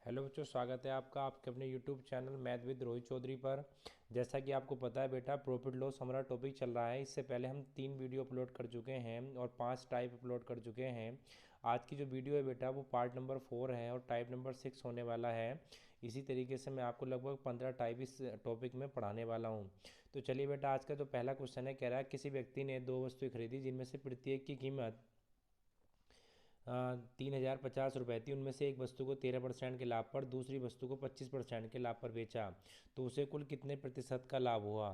Hello बच्चों, स्वागत है आपका आपके अपने YouTube channel math with Rohit Chaudhary पर। जैसा कि आपको पता है बेटा, प्रॉफिट लॉस हमारा टॉपिक चल रहा है। इससे पहले हम 3 वीडियो अपलोड कर चुके हैं और 5 टाइप अपलोड कर चुके हैं। आज की जो वीडियो है बेटा वो पार्ट नंबर 4 है और टाइप नंबर 6 होने वाला है। इसी तरीके से मैं आपको लगभग 15 टाइप इस टॉपिक में पढ़ाने वाला हूँ। तो चलिए बेटा, आज का जो पहला क्वेश्चन है, कह रहा है किसी व्यक्ति ने 2 वस्तुएं खरीदी जिनमें से प्रत्येक की कीमत 3,050 रुपये थी। उनमें से एक वस्तु को 13% के लाभ पर, दूसरी वस्तु को 25% के लाभ पर बेचा, तो उसे कुल कितने प्रतिशत का लाभ हुआ।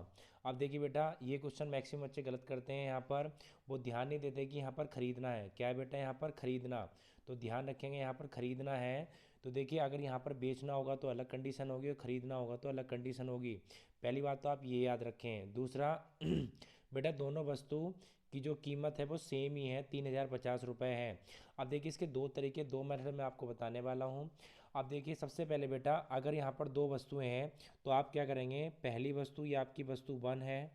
अब देखिए बेटा, ये क्वेश्चन मैक्सिमम बच्चे गलत करते हैं। यहाँ पर वो ध्यान नहीं देते कि यहाँ पर खरीदना है। क्या है बेटा, यहाँ पर खरीदना। तो ध्यान रखेंगे, यहाँ पर खरीदना है। तो देखिए, अगर यहाँ पर बेचना होगा तो अलग कंडीशन होगी और ख़रीदना होगा तो अलग कंडीशन होगी। पहली बात तो आप ये याद रखें। दूसरा बेटा, दोनों वस्तु की जो कीमत है वो सेम ही है, 3,050 रुपये है। अब देखिए, इसके दो तरीके, दो मेथड मैं आपको बताने वाला हूँ। अब देखिए, सबसे पहले बेटा, अगर यहाँ पर दो वस्तुएं हैं तो आप क्या करेंगे, पहली वस्तु ये आपकी वस्तु 1 है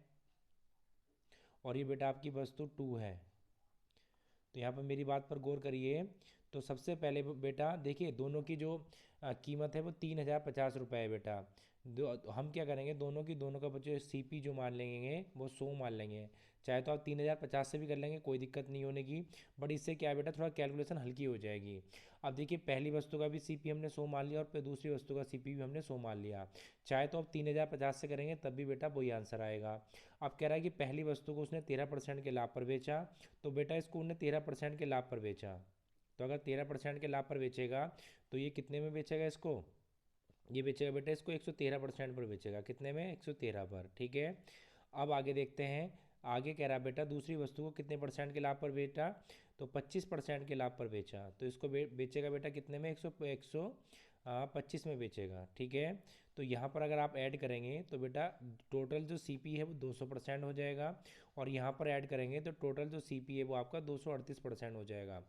और ये बेटा आपकी वस्तु 2 है। तो यहाँ पर मेरी बात पर गौर करिए। तो सबसे पहले बेटा देखिए, दोनों की जो कीमत है वो 3,050 रुपये है बेटा। हम क्या करेंगे, दोनों की दोनों का जो सीपी जो मान लेंगे वो 100 मान लेंगे। चाहे तो आप 3,050 से भी कर लेंगे, कोई दिक्कत नहीं होने की। बट इससे क्या है बेटा, थोड़ा कैलकुलेशन हल्की हो जाएगी। अब देखिए, पहली वस्तु का भी सीपी हमने 100 मान लिया और फिर दूसरी वस्तु का सीपी भी हमने 100 मान लिया। चाहे तो आप 3,050 से करेंगे तब भी बेटा वही आंसर आएगा। अब कह रहा है कि पहली वस्तु को उसने 13% के लाभ पर बेचा, तो बेटा इसको उन्होंने 13% के लाभ पर बेचा। तो अगर 13% के लाभ पर बेचेगा तो ये कितने में बेचेगा इसको, ये बेचेगा बेटा इसको 113% पर बेचेगा। कितने में, 113 पर। ठीक है। अब आगे देखते हैं। आगे कह रहा है बेटा, दूसरी वस्तु को कितने परसेंट के लाभ पर बेचा, तो 25% के लाभ पर बेचा। तो इसको बेचेगा बेटा कितने में, 125 में बेचेगा। ठीक है। तो यहाँ पर अगर आप ऐड करेंगे तो बेटा टोटल जो सीपी है वो 200% हो जाएगा और यहाँ पर ऐड करेंगे तो टोटल जो सीपी है वो आपका 238% हो जाएगा।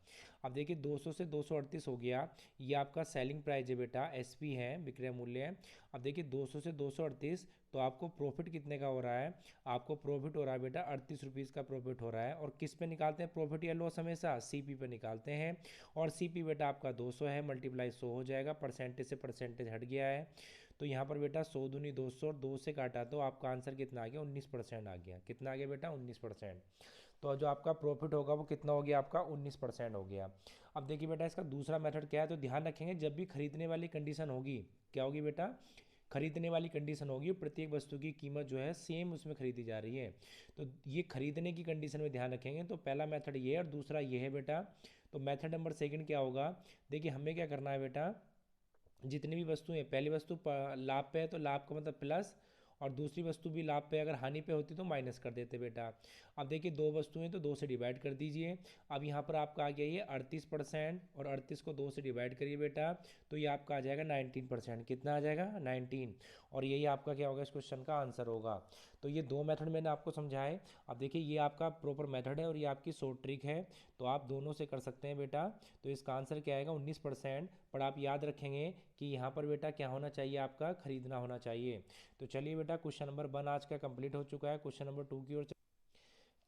अब देखिए, 200 से 238 हो गया, ये आपका सेलिंग प्राइस है बेटा, एसपी है, विक्रय मूल्य है। अब देखिए, 200 से 238, तो आपको प्रॉफिट कितने का हो रहा है, आपको प्रॉफिट हो रहा है बेटा 38 रुपीज़ का प्रॉफिट हो रहा है। और किस पे निकालते हैं प्रॉफिट या लॉस, हमेशा सीपी पे निकालते हैं। और सीपी बेटा आपका 200 है, मल्टीप्लाई 100 हो जाएगा, परसेंटेज से परसेंटेज हट गया है। तो यहाँ पर बेटा 100 दूनी 200 और 2 से काटा तो आपका आंसर कितना आ गया, 19% आ गया। कितना आ गया बेटा, 19%। तो जो आपका प्रॉफिट होगा वो कितना हो गया, आपका 19% हो गया। अब देखिए बेटा, इसका दूसरा मेथड क्या है, तो ध्यान रखेंगे, जब भी खरीदने वाली कंडीशन होगी, क्या होगी बेटा, खरीदने वाली कंडीशन होगी, प्रत्येक वस्तु की कीमत जो है सेम उसमें खरीदी जा रही है। तो ये खरीदने की कंडीशन में ध्यान रखेंगे। तो पहला मेथड ये है और दूसरा ये है बेटा। तो मेथड नंबर सेकंड क्या होगा, देखिए हमें क्या करना है बेटा, जितनी भी वस्तुएं, पहली वस्तु लाभ पे है तो लाभ का मतलब प्लस, और दूसरी वस्तु भी लाभ पे, अगर हानि पे होती तो माइनस कर देते बेटा। अब देखिए, दो वस्तुएं तो 2 से डिवाइड कर दीजिए। अब यहाँ पर आपका आ गया ये 38% और 38 को 2 से डिवाइड करिए बेटा, तो ये आपका आ जाएगा 19%। कितना आ जाएगा, 19। और यही आपका क्या होगा, इस क्वेश्चन का आंसर होगा। तो ये दो मेथड मैंने आपको समझाए। अब देखिए, ये आपका प्रॉपर मेथड है और ये आपकी शॉर्ट ट्रिक है, तो आप दोनों से कर सकते हैं बेटा। तो इसका आंसर क्या आएगा, 19%। पर आप याद रखेंगे कि यहाँ पर बेटा क्या होना चाहिए, आपका खरीदना होना चाहिए। तो चलिए बेटा, क्वेश्चन नंबर 1 आज का कंप्लीट हो चुका है। क्वेश्चन नंबर 2 की ओर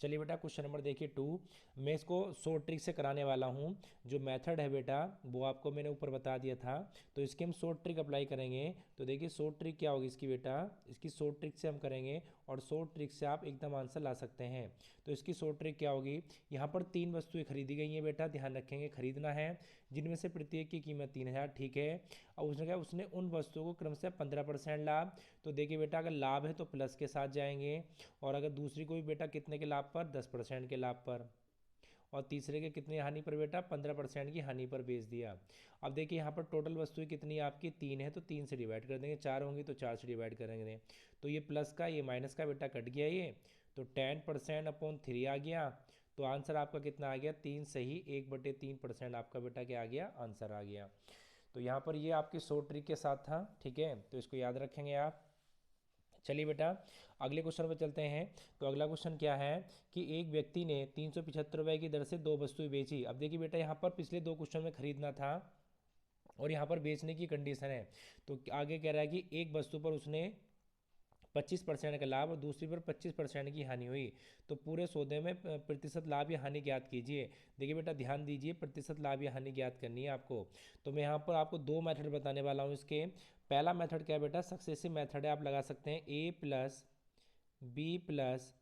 चलिए बेटा, क्वेश्चन नंबर देखिए 2। मैं इसको शॉर्ट ट्रिक से कराने वाला हूँ। जो मेथड है बेटा वो आपको मैंने ऊपर बता दिया था, तो इसके हम शॉर्ट ट्रिक अप्लाई करेंगे। तो देखिए शॉर्ट ट्रिक क्या होगी इसकी बेटा, इसकी शॉर्ट ट्रिक से हम करेंगे और शॉर्ट ट्रिक से आप एकदम आंसर ला सकते हैं। तो इसकी शॉर्ट ट्रिक क्या होगी, यहाँ पर 3 वस्तुएं खरीदी गई हैं बेटा, ध्यान रखेंगे खरीदना है, जिनमें से प्रत्येक की कीमत 3,000। ठीक है। और उसने क्या, उसने उन वस्तुओं को क्रमशः 15% लाभ। तो देखिए बेटा, अगर लाभ है तो प्लस के साथ जाएंगे, और अगर दूसरी को भी बेटा कितने के लाभ पर, 10% के लाभ पर, और तीसरे के कितनी हानि पर बेटा, 15% की हानि पर बेच दिया। अब देखिए, यहाँ पर टोटल वस्तुएं कितनी है आपकी, 3 है, तो 3 से डिवाइड कर देंगे, 4 होंगी तो 4 से डिवाइड करेंगे। तो ये प्लस का ये माइनस का बेटा कट गया ये, तो 10% अपॉन 3 आ गया। तो आंसर आपका कितना आ गया, 3 सही 1/3% आपका बेटा क्या आ गया, आंसर आ गया। तो यहाँ पर ये आपकी शॉर्ट ट्रिक के साथ था। ठीक है, तो इसको याद रखेंगे आप। चलिए बेटा, अगले क्वेश्चन पर चलते हैं। तो अगला क्वेश्चन क्या है कि एक व्यक्ति ने 375 रुपये की दर से 2 वस्तुएं बेची। अब देखिए बेटा, यहाँ पर पिछले 2 क्वेश्चन में खरीदना था और यहाँ पर बेचने की कंडीशन है। तो आगे कह रहा है कि एक वस्तु पर उसने 25% का लाभ और दूसरी पर 25% की हानि हुई, तो पूरे सौदे में प्रतिशत लाभ या हानि ज्ञात कीजिए। देखिए बेटा ध्यान दीजिए, प्रतिशत लाभ या हानि ज्ञात करनी है आपको। तो मैं यहाँ पर आपको दो मेथड बताने वाला हूँ इसके। पहला मेथड क्या है बेटा, सक्सेसिव मेथड है, आप लगा सकते हैं A plus B plus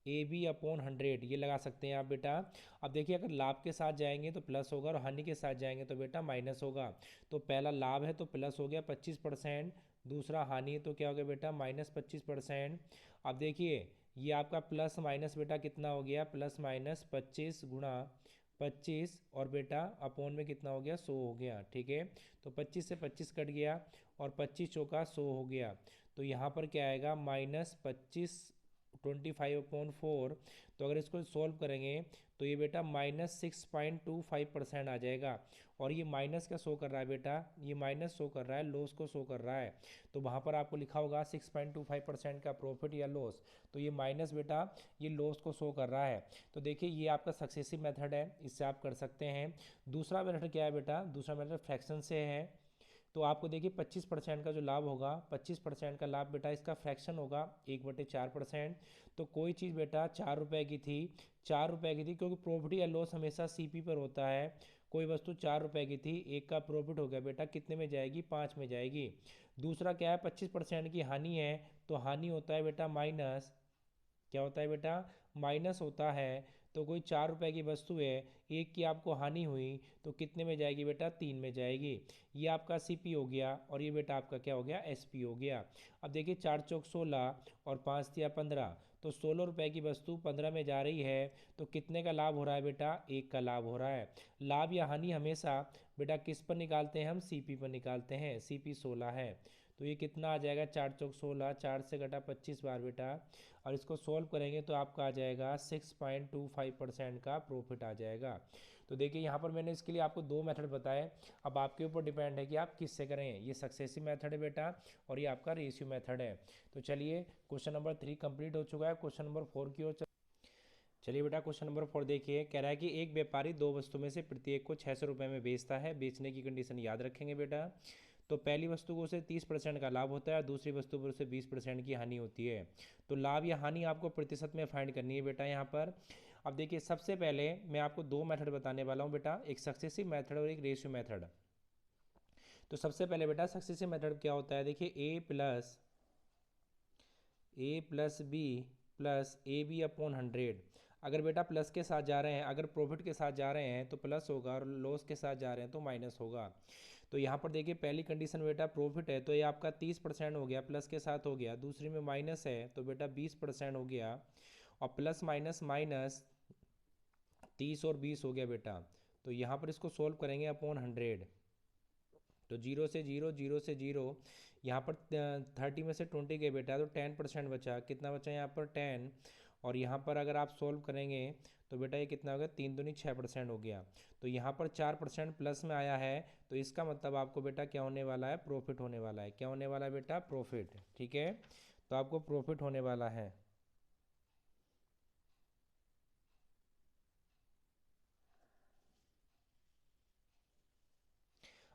A B upon 100, ये लगा सकते हैं आप बेटा। अब देखिए अगर लाभ के साथ जाएंगे तो प्लस होगा और हानि के साथ जाएंगे तो बेटा माइनस होगा। तो पहला लाभ है तो प्लस हो गया 25%, दूसरा हानि है तो क्या हो गया बेटा -25%। अब देखिए ये आपका प्लस माइनस बेटा कितना हो गया, प्लस माइनस 25 गुणा 25 और बेटा अपोन में कितना हो गया 100 हो गया, ठीक है। तो 25 से 25 कट गया और 25 चौका 100 हो गया। तो यहाँ पर क्या आएगा -25 25/4। तो अगर इसको सॉल्व करेंगे तो ये बेटा -6.25% आ जाएगा। और ये माइनस का शो कर रहा है बेटा, ये माइनस शो कर रहा है, लॉस को शो कर रहा है। तो वहाँ पर आपको लिखा होगा 6.25% का प्रॉफिट या लॉस, तो ये माइनस बेटा ये लॉस को शो कर रहा है। तो देखिए ये आपका सक्सेसिव मेथड है, इससे आप कर सकते हैं। दूसरा मेथड क्या है बेटा, दूसरा मेथड फ्रैक्शन से है। तो आपको देखिए 25% का जो लाभ होगा, 25% का लाभ बेटा इसका फ्रैक्शन होगा 1/4%। तो कोई चीज़ बेटा 4 रुपये की थी, 4 रुपये की थी, क्योंकि प्रॉफिट या लॉस हमेशा सीपी पर होता है। कोई वस्तु 4 रुपये की थी, एक का प्रॉफिट हो गया बेटा कितने में जाएगी, 5 में जाएगी। दूसरा क्या है 25% की हानि है, तो हानि होता है बेटा माइनस, क्या होता है बेटा माइनस होता है। तो कोई 4 रुपए की वस्तु है, एक की आपको हानि हुई तो कितने में जाएगी बेटा 3 में जाएगी। ये आपका सीपी हो गया और ये बेटा आपका क्या हो गया एसपी हो गया। अब देखिए 4 चौक 16 और 5 तिया 15, तो 16 रुपए की वस्तु 15 में जा रही है, तो कितने का लाभ हो रहा है बेटा, एक का लाभ हो रहा है। लाभ या हानि हमेशा बेटा किस पर निकालते हैं हम, सीपी पर निकालते हैं, सीपी 16 है। तो ये कितना आ जाएगा 4 चौक 16, 4 से घटा 25 बार बेटा, और इसको सॉल्व करेंगे तो आपका आ जाएगा 6.25% का प्रॉफिट आ जाएगा। तो देखिए यहाँ पर मैंने इसके लिए आपको दो मेथड बताए, अब आपके ऊपर डिपेंड है कि आप किससे करें। ये सक्सेसिव मेथड है बेटा और ये आपका रेशियो मेथड है। तो चलिए क्वेश्चन नंबर 3 कंप्लीट हो चुका है, क्वेश्चन नंबर 4 की ओर चलिए बेटा। क्वेश्चन नंबर 4 देखिए, कह रहा है कि एक व्यापारी दो वस्तु में से प्रत्येक को 600 रुपये में बेचता है। बेचने की कंडीशन याद रखेंगे बेटा। तो पहली वस्तु को उसे 30% का लाभ होता है, दूसरी वस्तु पर उसे 20% की हानि होती है। तो लाभ या हानि आपको प्रतिशत में फाइंड करनी है बेटा यहाँ पर। अब देखिए सबसे पहले मैं आपको दो मेथड बताने वाला हूँ बेटा, एक सक्सेसिव मेथड और एक रेशियो मेथड। तो सबसे पहले बेटा सक्सेसिव मेथड क्या होता है, देखिए A plus B plus A B upon 100। अगर बेटा प्लस के साथ जा रहे हैं, अगर प्रॉफिट के साथ जा रहे हैं तो प्लस होगा और लॉस के साथ जा रहे हैं तो माइनस होगा। तो यहाँ पर देखिए पहली कंडीशन बेटा प्रॉफिट है तो ये आपका 30% हो गया, प्लस के साथ हो गया। दूसरी में माइनस है तो बेटा 20% हो गया, और प्लस माइनस माइनस 30 और 20 हो गया बेटा। तो यहाँ पर इसको सोल्व करेंगे अपॉन 100। तो जीरो से जीरो, जीरो से जीरो, यहाँ पर 30 में से 20 गए बेटा तो 10% बचा। कितना बचा यहाँ पर 10, और यहाँ पर अगर आप सोल्व करेंगे तो बेटा ये कितना हो गया 3 दूनी 6% हो गया। तो यहाँ पर 4% प्लस में आया है, तो इसका मतलब आपको बेटा क्या होने वाला है, प्रॉफिट होने वाला है। क्या होने वाला है बेटा, प्रॉफिट, ठीक है। तो आपको प्रॉफिट होने वाला है।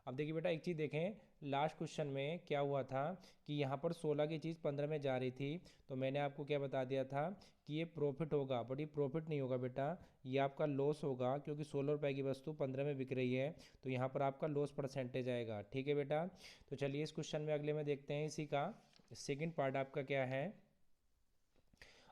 अब देखिए बेटा एक चीज़ देखें, लास्ट क्वेश्चन में क्या हुआ था कि यहाँ पर 16 की चीज़ 15 में जा रही थी, तो मैंने आपको क्या बता दिया था कि ये प्रॉफिट होगा, बट ये प्रॉफिट नहीं होगा बेटा, ये आपका लॉस होगा, क्योंकि 16 रुपये की वस्तु 15 में बिक रही है, तो यहाँ पर आपका लॉस परसेंटेज आएगा, ठीक है बेटा। तो चलिए इस क्वेश्चन में अगले में देखते हैं, इसी का सेकेंड पार्ट आपका क्या है।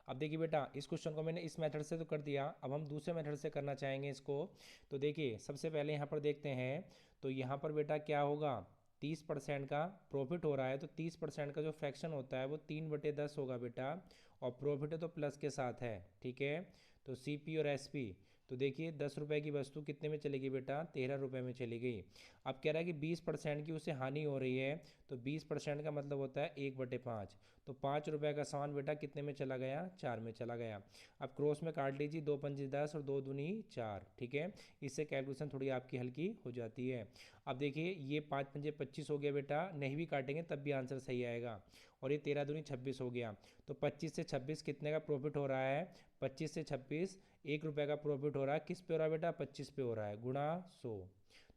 अब देखिए बेटा इस क्वेश्चन को मैंने इस मेथड से तो कर दिया, अब हम दूसरे मेथड से करना चाहेंगे इसको। तो देखिए सबसे पहले यहाँ पर देखते हैं, तो यहाँ पर बेटा क्या होगा, 30% का प्रॉफिट हो रहा है, तो 30% का जो फ्रैक्शन होता है वो 3/10 होगा बेटा, और प्रॉफिट है तो प्लस के साथ है, ठीक है। तो सी पी और एस पी, तो देखिए 10 रुपये की वस्तु कितने में चलेगी बेटा, 13 रुपये में चली गई। अब कह रहा है कि 20% की उसे हानि हो रही है, तो 20% का मतलब होता है 1/5। तो 5 रुपये का सामान बेटा कितने में चला गया, 4 में चला गया। अब क्रॉस में काट लीजिए, 2 पंजे 10 और 2 दूनी 4, ठीक है। इससे कैलकुलेशन थोड़ी आपकी हल्की हो जाती है। अब देखिए ये 5 पंजे 25 हो गया बेटा, नहीं भी काटेंगे तब भी आंसर सही आएगा। और ये 13 दूनी 26 हो गया। तो 25 से 26 कितने का प्रॉफिट हो रहा है, 25 से 26 1 रुपये का प्रॉफिट हो रहा है। किस पे हो रहा है बेटा, 25 पे हो रहा है, गुणा 100।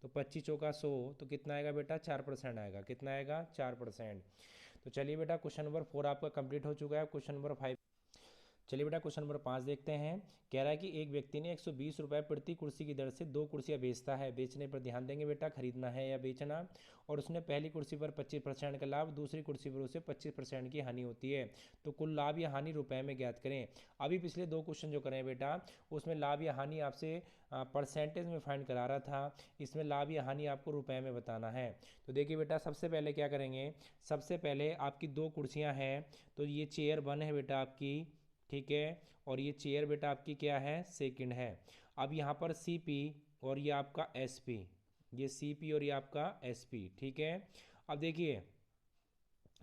तो 25 चौका 100, तो कितना आएगा बेटा 4% आएगा। कितना आएगा, 4%। तो चलिए बेटा क्वेश्चन नंबर 4 आपका कंप्लीट हो चुका है। क्वेश्चन नंबर 5, चलिए बेटा क्वेश्चन नंबर 5 देखते हैं। कह रहा है कि एक व्यक्ति ने 120 रुपये प्रति कुर्सी की दर से 2 कुर्सियां बेचता है। बेचने पर ध्यान देंगे बेटा, खरीदना है या बेचना। और उसने पहली कुर्सी पर 25% का लाभ, दूसरी कुर्सी पर उसे 25% की हानि होती है। तो कुल लाभ या हानि रुपए में ज्ञात करें। अभी पिछले 2 क्वेश्चन जो करें बेटा, उसमें लाभ या हानि आपसे परसेंटेज में फाइंड करा रहा था। इसमें लाभ या हानि आपको रुपए में बताना है। तो देखिए बेटा, सबसे पहले क्या करेंगे, सबसे पहले आपकी 2 कुर्सियाँ हैं, तो ये चेयर 1 है बेटा आपकी, ठीक है, और ये चेयर बेटा आपकी क्या है, सेकंड है। अब यहाँ पर सीपी और ये आपका एसपी, ये सीपी और ये आपका एसपी, ठीक है। अब देखिए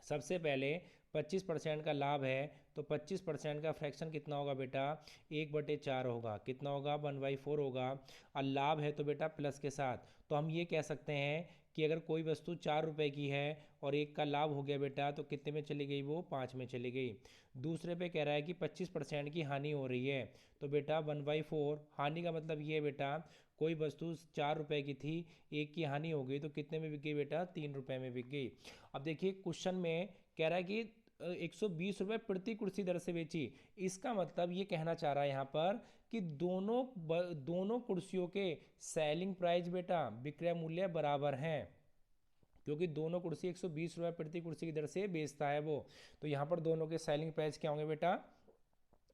सबसे पहले 25% का लाभ है, तो 25% का फ्रैक्शन कितना होगा बेटा, 1/4 होगा। कितना होगा, 1/4 होगा। और लाभ है तो बेटा प्लस के साथ, तो हम ये कह सकते हैं कि अगर कोई वस्तु 4 रुपए की है और एक का लाभ हो गया बेटा, तो कितने में चली गई, वो 5 में चली गई। दूसरे पे कह रहा है कि 25% की हानि हो रही है, तो बेटा 1/4। हानि का मतलब ये है बेटा, कोई वस्तु 4 रुपए की थी, एक की हानि हो गई, तो कितने में बिक गई बेटा, 3 रुपए में बिक गई। अब देखिए क्वेश्चन में कह रहा है कि 120 रुपये प्रति कुर्सी दर से बेची। इसका मतलब ये कहना चाह रहा है यहाँ पर कि दोनों कुर्सियों के सेलिंग प्राइस बेटा, विक्रय मूल्य बराबर हैं, क्योंकि दोनों कुर्सी 120 रुपये प्रति कुर्सी की दर से बेचता है वो। तो यहाँ पर दोनों के सेलिंग प्राइस क्या होंगे बेटा,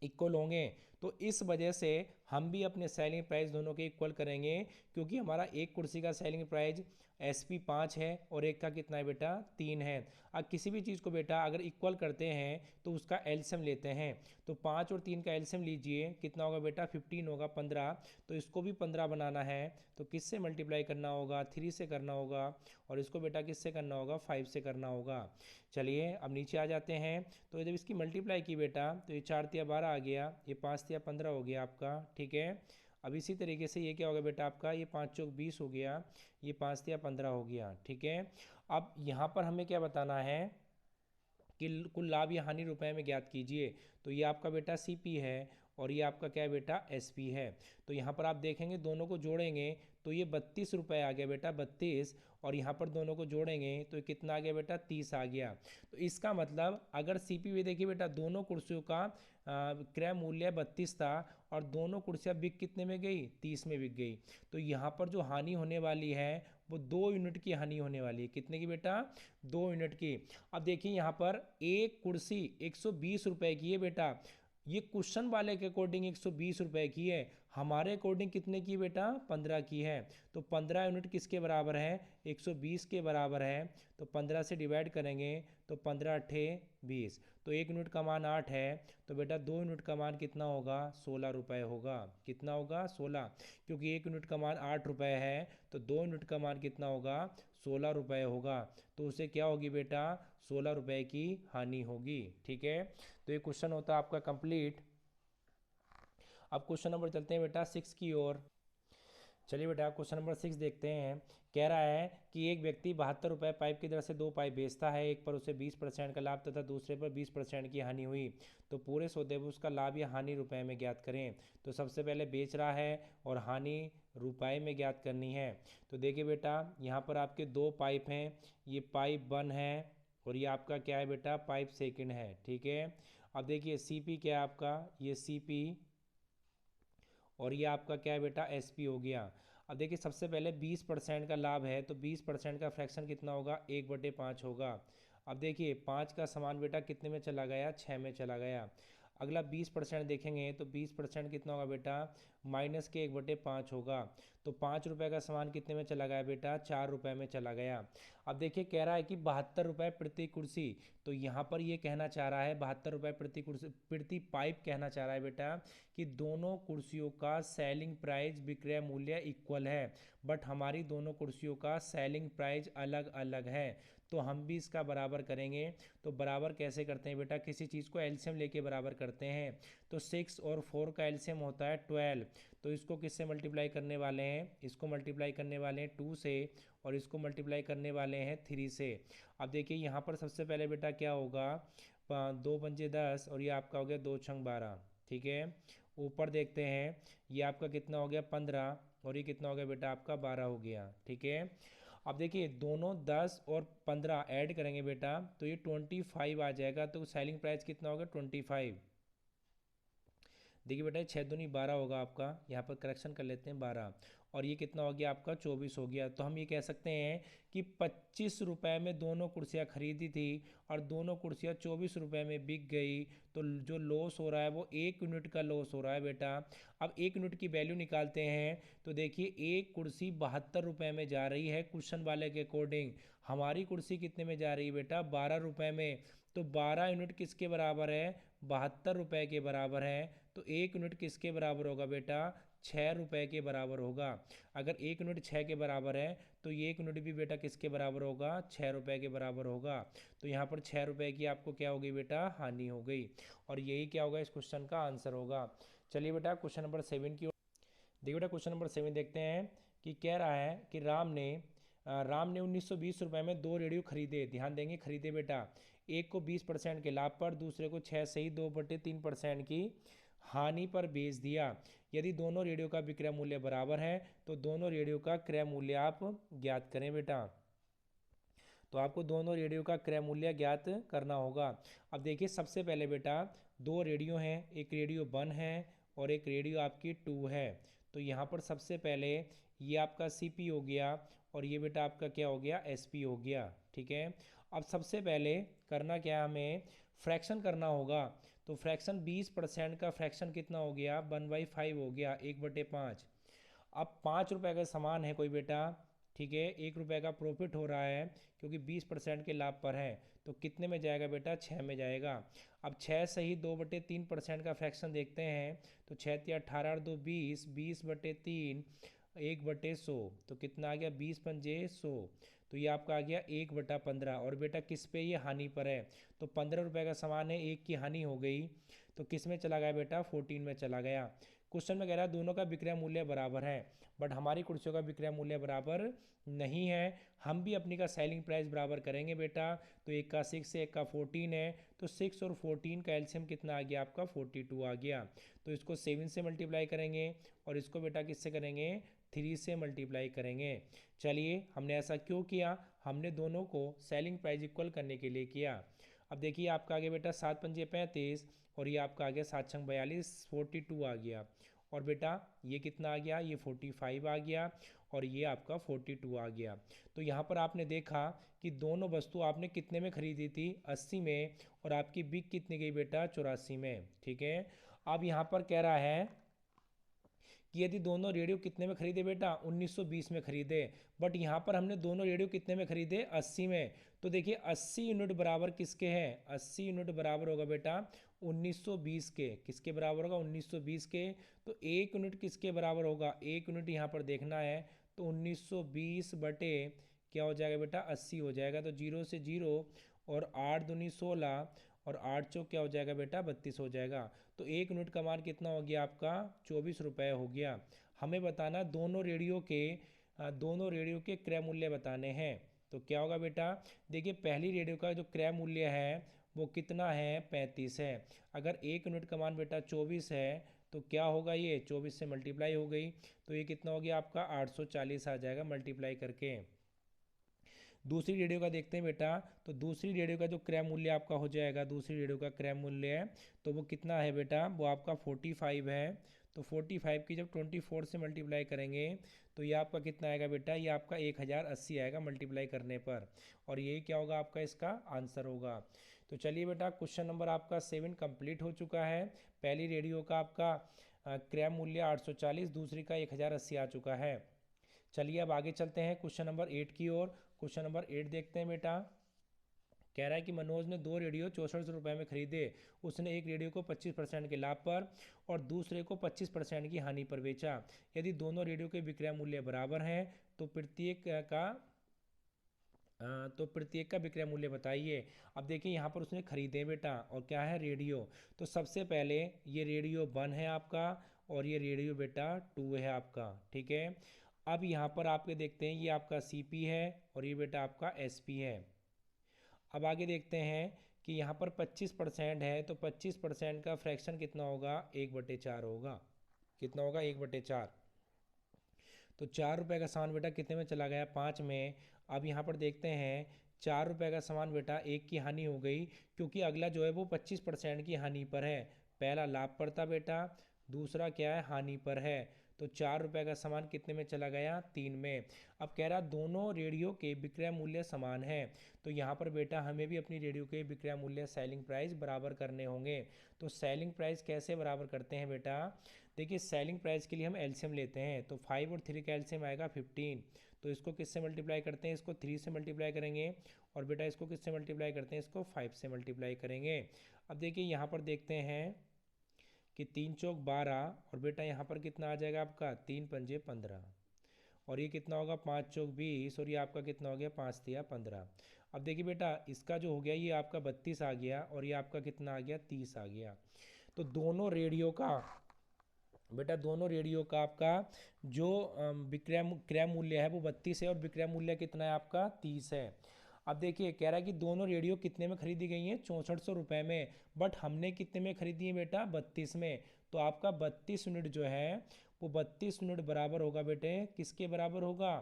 इक्वल होंगे। तो इस वजह से हम भी अपने सेलिंग प्राइस दोनों के इक्वल करेंगे, क्योंकि हमारा एक कुर्सी का सेलिंग प्राइस SP 5 है और एक का कितना है बेटा, 3 है। अब किसी भी चीज़ को बेटा अगर इक्वल करते हैं तो उसका एलसीएम लेते हैं। तो 5 और 3 का एलसीएम लीजिए, कितना होगा बेटा, 15 होगा, 15। तो इसको भी 15 बनाना है, तो किससे मल्टीप्लाई करना होगा, 3 से करना होगा। और इसको बेटा किससे करना होगा, 5 से करना होगा। चलिए अब नीचे आ जाते हैं। तो जब इसकी मल्टीप्लाई की बेटा, तो ये 4 तिया 12 आ गया, ये 5 तिया 15 हो गया आपका, ठीक है। अब इसी तरीके से ये क्या होगा बेटा आपका, ये 5 चौक 20 हो गया, ये 5 तिया 15 हो गया, ठीक है। अब यहाँ पर हमें क्या बताना है कि कुल लाभ या हानि रुपए में ज्ञात कीजिए। तो ये आपका बेटा सीपी है और ये आपका क्या है बेटा, एसपी है। तो यहाँ पर आप देखेंगे दोनों को जोड़ेंगे तो ये 32 रुपये आ गया बेटा, 32। और यहाँ पर दोनों को जोड़ेंगे तो कितना आ गया बेटा, 30 आ गया। तो इसका मतलब अगर सीपी भी देखिए बेटा, दोनों कुर्सियों का क्रय मूल्य 32 था और दोनों कुर्सियाँ बिक कितने में गई, 30 में बिक गई। तो यहाँ पर जो हानि होने वाली है वो 2 यूनिट की हानि होने वाली है। कितने की बेटा, 2 यूनिट की। अब देखिए यहाँ पर एक कुर्सी 120 रुपए की है बेटा, ये क्वेश्चन वाले के अकॉर्डिंग 120 रुपए की है, हमारे अकॉर्डिंग कितने की बेटा, 15 की है। तो 15 यूनिट किसके बराबर है, 120 के बराबर है। तो 15 से डिवाइड करेंगे तो 15 अट्ठे 20। तो 1 यूनिट का मान 8 है, तो बेटा 2 यूनिट का मान कितना होगा, 16 रुपये होगा। कितना होगा, 16, क्योंकि 1 यूनिट का मान 8 रुपये है, तो 2 यूनिट का मान कितना होगा, 16 रुपये होगा। तो उसे क्या होगी बेटा, 16 रुपये की हानि होगी, ठीक है। तो ये क्वेश्चन होता है आपका कंप्लीट। अब क्वेश्चन नंबर चलते हैं बेटा 6 की ओर। चलिए बेटा क्वेश्चन नंबर 6 देखते हैं। कह रहा है कि एक व्यक्ति 72 रुपये पाइप की दर से 2 पाइप बेचता है, एक पर उसे 20% का लाभ तथा दूसरे पर 20% की हानि हुई। तो पूरे सौदे में उसका लाभ या हानि रुपए में ज्ञात करें। तो सबसे पहले बेच रहा है और हानि रुपए में ज्ञात करनी है। तो देखिए बेटा यहाँ पर आपके 2 पाइप हैं, ये पाइप 1 है और ये आपका क्या है बेटा, पाइप सेकंड है, ठीक है। अब देखिए सीपी क्या है आपका, ये सीपी और ये आपका क्या है बेटा, एसपी हो गया। अब देखिए सबसे पहले 20% का लाभ है, तो 20% का फ्रैक्शन कितना होगा, 1/5 होगा। अब देखिए 5 का समान बेटा कितने में चला गया, 6 में चला गया। अगला 20% देखेंगे तो 20% कितना होगा बेटा, -1/5 होगा। तो 5 रुपये का सामान कितने में चला गया बेटा, 4 रुपये में चला गया। अब देखिए कह रहा है कि 72 रुपये प्रति कुर्सी। तो यहाँ पर ये कहना चाह रहा है 72 रुपये प्रति कुर्सी, प्रति पाइप कहना चाह रहा है बेटा कि दोनों कुर्सियों का सेलिंग प्राइस, विक्रय मूल्य इक्वल है, बट हमारी दोनों कुर्सियों का सेलिंग प्राइस अलग अलग है। तो हम भी इसका बराबर करेंगे। तो बराबर कैसे करते हैं बेटा, किसी चीज़ को एलसीएम लेके बराबर करते हैं। तो 6 और 4 का एलसीएम होता है 12। तो इसको किससे मल्टीप्लाई करने वाले हैं, इसको मल्टीप्लाई करने वाले हैं 2 से और इसको मल्टीप्लाई करने वाले हैं 3 से। अब देखिए यहाँ पर सबसे पहले बेटा क्या होगा, 2 पंजे 10 और ये आपका हो गया 2 छंग 12, ठीक है। ऊपर देखते हैं, ये आपका कितना हो गया 15 और ये कितना हो गया बेटा आपका 12 हो गया, ठीक है। अब देखिए दोनों 10 और 15 ऐड करेंगे बेटा तो ये 25 आ जाएगा, तो सेलिंग प्राइस कितना होगा 25। देखिए बेटा 6 दूनी 12 होगा आपका, यहाँ पर करेक्शन कर लेते हैं 12, और ये कितना हो गया आपका 24 हो गया। तो हम ये कह सकते हैं कि 25 रुपये में दोनों कुर्सियाँ खरीदी थी और दोनों कुर्सियाँ 24 रुपये में बिक गई, तो जो लॉस हो रहा है वो 1 यूनिट का लॉस हो रहा है बेटा। अब 1 यूनिट की वैल्यू निकालते हैं, तो देखिए एक कुर्सी 72 रुपये में जा रही है क्वेश्चन वाले के अकॉर्डिंग, हमारी कुर्सी कितने में जा रही है बेटा 12 रुपये में। तो 12 यूनिट किसके बराबर है 72 रुपये के बराबर है, तो 1 यूनिट किसके बराबर होगा बेटा 6 रुपये के बराबर होगा। अगर 1 यूनिट 6 के बराबर है तो ये 1 यूनिट भी बेटा किसके बराबर होगा 6 रुपये के बराबर होगा। तो यहाँ पर 6 रुपये की आपको क्या हो गई बेटा हानि हो गई, और यही क्या होगा इस क्वेश्चन का आंसर होगा। चलिए बेटा क्वेश्चन नंबर 7 की ओर देखिए बेटा क्वेश्चन नंबर 7 देखते हैं कि कह रहा है कि राम ने 1920 रुपये में 2 रेडियो खरीदे, ध्यान देंगे खरीदे बेटा, एक को 20% के लाभ पर, दूसरे को 6 सही 2/3% की हानि पर बेच दिया। यदि दोनों रेडियो का विक्रय मूल्य बराबर है तो दोनों रेडियो का क्रय मूल्य आप ज्ञात करें बेटा। तो आपको दोनों रेडियो का क्रय मूल्य ज्ञात करना होगा। अब देखिए सबसे पहले बेटा 2 रेडियो हैं, एक रेडियो 1 है और एक रेडियो आपकी 2 है। तो यहाँ पर सबसे पहले ये आपका CP हो गया और ये बेटा आपका क्या हो गया SP हो गया, ठीक है। अब सबसे पहले करना क्या हमें फ्रैक्शन करना होगा, तो फ्रैक्शन 20% का फ्रैक्शन कितना हो गया 1/5 हो गया 1/5। अब 5 रुपये का सामान है कोई बेटा, ठीक है, 1 रुपये का प्रॉफिट हो रहा है क्योंकि 20% के लाभ पर है, तो कितने में जाएगा बेटा 6 में जाएगा। अब 6 सही 2/3% का फ्रैक्शन देखते हैं, तो 6 × 18 और 2 20, 20/3 1/100, तो कितना आ गया 20×5 100, तो ये आपका आ गया 1/15। और बेटा किस पे ये हानि पर है, तो 15 रुपये का सामान है, एक की हानि हो गई, तो किस में चला गया बेटा 14 में चला गया। क्वेश्चन में कह रहा है दोनों का विक्रय मूल्य बराबर है, बट हमारी कुर्सियों का विक्रय मूल्य बराबर नहीं है। हम भी अपनी का सेलिंग प्राइस बराबर करेंगे बेटा, तो एक का 6 है एक का 14 है, तो 6 और 14 का एलसीएम कितना आ गया आपका 42 आ गया। तो इसको 7 से मल्टीप्लाई करेंगे और इसको बेटा किससे करेंगे 3 से मल्टीप्लाई करेंगे। चलिए हमने ऐसा क्यों किया, हमने दोनों को सेलिंग प्राइस इक्वल करने के लिए किया। अब देखिए आपका आगे बेटा 7×5 35 और ये आपका आ गया 7×6 42 42 आ गया, और बेटा ये कितना आ गया ये 45 आ गया और ये आपका 42 आ गया। तो यहाँ पर आपने देखा कि दोनों वस्तु आपने कितने में खरीदी थी 80 में, और आपकी बिक कितनी गई बेटा 84 में, ठीक है। अब यहाँ पर कह रहा है कि यदि दोनों रेडियो कितने में खरीदे बेटा 1920 में खरीदे, बट यहाँ पर हमने दोनों रेडियो कितने में खरीदे 80 में। तो देखिए 80 यूनिट बराबर किसके हैं 80 यूनिट बराबर होगा बेटा 1920 के, किसके बराबर होगा 1920 के। तो 1 यूनिट किसके बराबर होगा 1 यूनिट यहाँ पर देखना है, तो 1920 बटे क्या हो जाएगा बेटा 80 हो जाएगा, तो 0 से 0 और 8 दूनी 16 और 8 चौक क्या हो जाएगा बेटा 32 हो जाएगा। तो 1 यूनिट का मान कितना हो गया आपका 24 रुपये हो गया। हमें बताना दोनों रेडियो के क्रय मूल्य बताने हैं, तो क्या होगा बेटा देखिए पहली रेडियो का जो क्रय मूल्य है वो कितना है 35 है। अगर 1 यूनिट का मान बेटा 24 है तो क्या होगा ये 24 से मल्टीप्लाई हो गई, तो ये कितना हो गया आपका 840 आ जाएगा मल्टीप्लाई करके। दूसरी रेडियो का देखते हैं बेटा, तो दूसरी रेडियो का जो क्रय मूल्य आपका हो जाएगा दूसरी रेडियो का क्रय मूल्य है तो वो कितना है बेटा वो आपका 45 है। तो 45 की जब 24 से मल्टीप्लाई करेंगे तो ये आपका कितना आएगा बेटा ये आपका 1080 आएगा मल्टीप्लाई करने पर, और यही क्या होगा आपका इसका आंसर होगा। तो चलिए बेटा क्वेश्चन नंबर आपका 7 कंप्लीट हो चुका है। पहली रेडियो का आपका क्रय मूल्य 840, दूसरी का 1080 आ चुका है। चलिए अब आगे चलते हैं क्वेश्चन नंबर 8 की ओर। क्वेश्चन नंबर 8 देखते हैं बेटा, कह रहा है कि मनोज ने 2 रेडियो 64 रुपये में खरीदे, उसने एक रेडियो को 25% के लाभ पर और दूसरे को 25% की हानि पर बेचा। यदि दोनों रेडियो के विक्रय मूल्य बराबर हैं तो प्रत्येक का विक्रय मूल्य बताइए। अब देखिए यहाँ पर उसने खरीदे बेटा और क्या है रेडियो, तो सबसे पहले ये रेडियो 1 है आपका और ये रेडियो बेटा 2 है आपका, ठीक है। अब यहाँ पर आपके देखते हैं ये आपका CP है और ये बेटा आपका SP है। अब आगे देखते हैं कि यहाँ पर 25% है, तो 25% का फ्रैक्शन कितना होगा 1/4 होगा, कितना होगा 1/4। तो 4 रुपये का सामान बेटा कितने में चला गया 5 में। अब यहाँ पर देखते हैं 4 रुपये का सामान बेटा एक की हानि हो गई, क्योंकि अगला जो है वो 25% की हानि पर है। पहला लाभ पर था बेटा, दूसरा क्या है, हानि पर है। तो 4 रुपये का सामान कितने में चला गया, 3 में। अब कह रहा दोनों रेडियो के विक्रय मूल्य समान है, तो यहाँ पर बेटा हमें भी अपनी रेडियो के विक्रय मूल्य सेलिंग प्राइस बराबर करने होंगे। तो सेलिंग प्राइस कैसे बराबर करते हैं बेटा, देखिए सेलिंग प्राइस के लिए हम एलसीएम लेते हैं, तो 5 और 3 का एलसीएम आएगा 15। तो इसको किससे मल्टीप्लाई करते हैं, इसको 3 से मल्टीप्लाई करेंगे, और बेटा इसको किससे मल्टीप्लाई करते हैं, इसको 5 से मल्टीप्लाई करेंगे। अब देखिए यहाँ पर देखते हैं कि 3 चौक 12, और बेटा यहाँ पर कितना आ जाएगा आपका, 3 पंजे 15, और ये कितना होगा, 5 चौक 20, और ये आपका कितना हो गया, 5 तिया 15। अब देखिए बेटा इसका जो हो गया ये आपका 32 आ गया, और ये आपका कितना आ गया, 30 आ गया। तो दोनों रेडियो का बेटा, दोनों रेडियो का आपका जो विक्रय क्रय मूल्य है वो 32 है, और विक्रय मूल्य कितना है आपका, 30 है। अब देखिए कह रहा है कि दोनों रेडियो कितने में खरीदी गई हैं, 6400 रुपये में, बट हमने कितने में खरीदी है बेटा, 32 में। तो आपका 32 यूनिट जो है वो 32 यूनिट बराबर होगा बेटे, किसके बराबर होगा,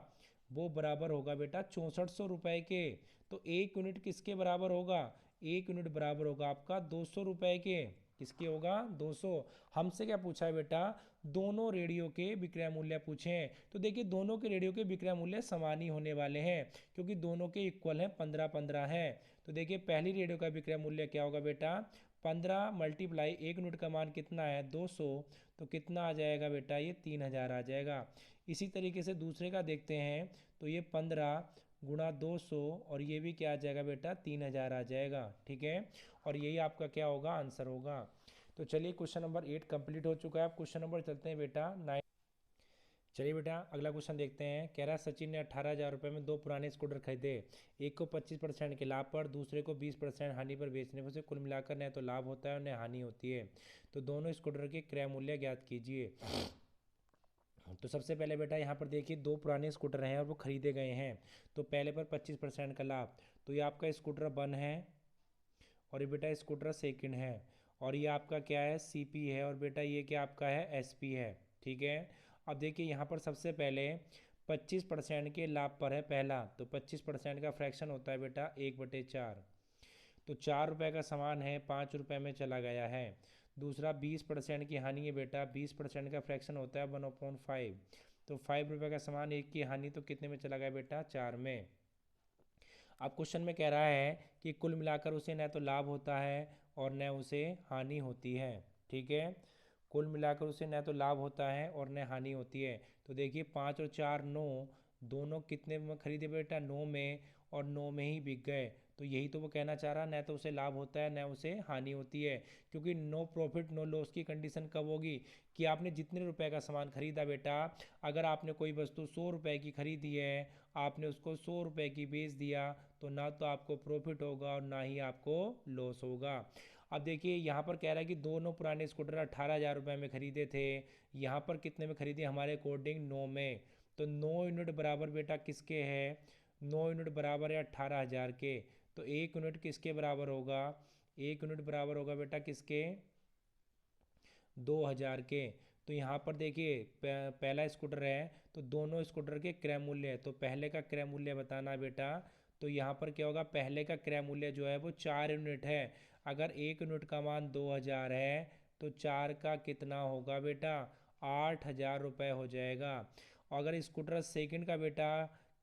वो बराबर होगा बेटा 6400 रुपये के। तो एक यूनिट किसके बराबर होगा, एक यूनिट बराबर होगा आपका 200 रुपये के। किसके होगा, 200। हमसे क्या पूछा है बेटा, दोनों रेडियो के विक्रय मूल्य पूछे हैं। तो देखिए दोनों के रेडियो के विक्रय मूल्य समान ही होने वाले हैं, क्योंकि दोनों के इक्वल हैं, 15-15 हैं। तो देखिए पहली रेडियो का विक्रय मूल्य क्या होगा बेटा, 15 मल्टीप्लाई एक यूनिट का मान कितना है, 200, तो कितना आ जाएगा बेटा, ये 3000 आ जाएगा। इसी तरीके से दूसरे का देखते हैं, तो ये 15 गुणा 200, और ये भी क्या आ जाएगा बेटा, 3000 आ जाएगा, ठीक है। और यही आपका क्या होगा, आंसर होगा। तो चलिए क्वेश्चन नंबर 8 कंप्लीट हो चुका है। आप क्वेश्चन नंबर चलते हैं बेटा 9। चलिए बेटा अगला क्वेश्चन देखते हैं। कह रहा है सचिन ने 18,000 रुपये में 2 पुराने स्कूटर खरीदे, एक को 25% के लाभ पर, दूसरे को 20% हानि पर बेचने पर, से कुल मिलाकर न तो लाभ होता है और न हानि होती है। तो दोनों स्कूटर के क्रय मूल्य ज्ञात कीजिए। तो सबसे पहले बेटा यहाँ पर देखिए 2 पुराने स्कूटर हैं और वो खरीदे गए हैं। तो पहले पर 25% का लाभ, तो ये आपका स्कूटर 1 है, और ये बेटा स्कूटर सेकंड है, और ये आपका क्या है, सीपी है, और बेटा ये क्या आपका है, एसपी है, ठीक है। अब देखिए यहाँ पर सबसे पहले 25% के लाभ पर है पहला, तो 25% का फ्रैक्शन होता है बेटा 1/4। तो 4 रुपये का सामान है, 5 रुपये में चला गया है। दूसरा 20% की हानि है बेटा, 20% का फ्रैक्शन होता है 1/5। तो 5 रुपये का सामान एक की हानि, तो कितने में चला गया बेटा, 4 में। अब क्वेश्चन में कह रहा है कि कुल मिलाकर उसे न तो लाभ होता है और न उसे हानि होती है, ठीक है। कुल मिलाकर उसे न तो लाभ होता है और न हानि होती है। तो देखिए 5 और 4 9, दोनों कितने में खरीदे बेटा, 9 में, और 9 में ही बिक गए। तो यही तो वो कहना चाह रहा, न तो उसे लाभ होता है न उसे हानि होती है, क्योंकि नो प्रॉफिट नो लॉस की कंडीशन कब होगी, कि आपने जितने रुपए का सामान खरीदा बेटा, अगर आपने कोई वस्तु 100 रुपए की खरीदी है, आपने उसको 100 रुपए की बेच दिया, तो ना तो आपको प्रॉफिट होगा और ना ही आपको लॉस होगा। अब देखिए यहाँ पर कह रहा है कि दोनों पुराने स्कूटर 18,000 रुपये में खरीदे थे, यहाँ पर कितने में खरीदे हमारे अकॉर्डिंग, 9 में। तो 9 यूनिट बराबर बेटा किसके है, 9 यूनिट बराबर है 18,000 के। तो 1 यूनिट किसके बराबर होगा, 1 यूनिट बराबर होगा बेटा किसके, 2,000 के। तो यहाँ पर देखिए पहला स्कूटर है, तो दोनों स्कूटर के क्रय मूल्य है, तो पहले का क्रय मूल्य बताना बेटा। तो यहाँ पर क्या होगा, पहले का क्रय मूल्य जो है वो 4 यूनिट है। अगर 1 यूनिट का मान 2,000 है, तो 4 का कितना होगा बेटा, 8,000 रुपये हो जाएगा। और अगर स्कूटर सेकंड का बेटा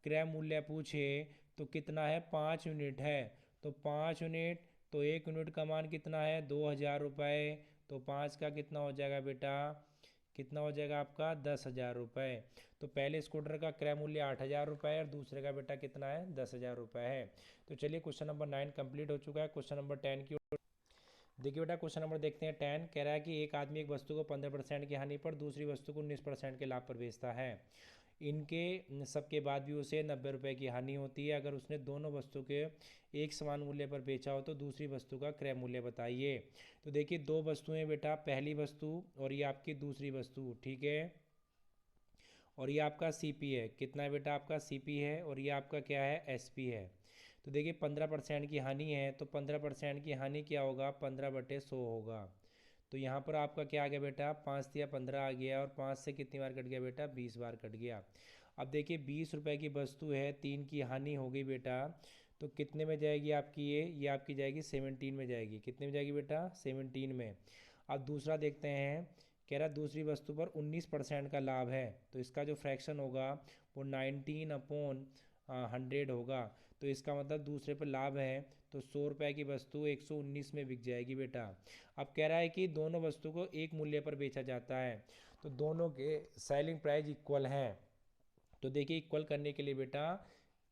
क्रय मूल्य पूछे, तो कितना है, 5 यूनिट है। तो 5 यूनिट, तो 1 यूनिट का मान कितना है, 2,000 रुपये। तो 5 का कितना हो जाएगा बेटा, कितना हो जाएगा आपका, 10,000 रुपये। तो पहले स्कूटर का क्रय मूल्य 8,000 रुपये है, और दूसरे का बेटा कितना है, 10,000 रुपये है। तो चलिए क्वेश्चन नंबर 9 कंप्लीट हो चुका है। क्वेश्चन नंबर 10 की देखिए बेटा क्वेश्चन नंबर देखते हैं 10। कह रहा है कि एक आदमी एक वस्तु को 15% की हानि पर, दूसरी वस्तु को 19% के लाभ पर बेचता है। इनके सबके बाद भी उसे 90 रुपये की हानि होती है। अगर उसने दोनों वस्तु के एक समान मूल्य पर बेचा हो, तो दूसरी वस्तु का क्रय मूल्य बताइए। तो देखिए 2 वस्तुएं बेटा, पहली वस्तु और ये आपकी दूसरी वस्तु, ठीक है। और ये आपका सीपी है, कितना है बेटा, आपका सीपी है, और ये आपका क्या है, एसपी है। तो देखिए 15% की हानि है, तो 15% की हानि क्या होगा, 15/100 होगा। तो यहाँ पर आपका क्या आ गया बेटा, 5 या 15 आ गया, और 5 से कितनी बार कट गया बेटा, 20 बार कट गया। अब देखिए 20 रुपए की वस्तु है, 3 की हानि हो गई बेटा, तो कितने में जाएगी आपकी ये आपकी जाएगी 17 में जाएगी। कितने में जाएगी बेटा? 17 में। अब दूसरा देखते हैं, कह रहा दूसरी वस्तु पर 19% का लाभ है, तो इसका जो फ्रैक्शन होगा वो 19/100 होगा। तो इसका मतलब दूसरे पर लाभ है, तो 100 रुपए की वस्तु 119 में बिक जाएगी बेटा। अब कह रहा है कि दोनों वस्तु को एक मूल्य पर बेचा जाता है, तो दोनों के सेलिंग प्राइस इक्वल हैं। तो देखिए इक्वल करने के लिए बेटा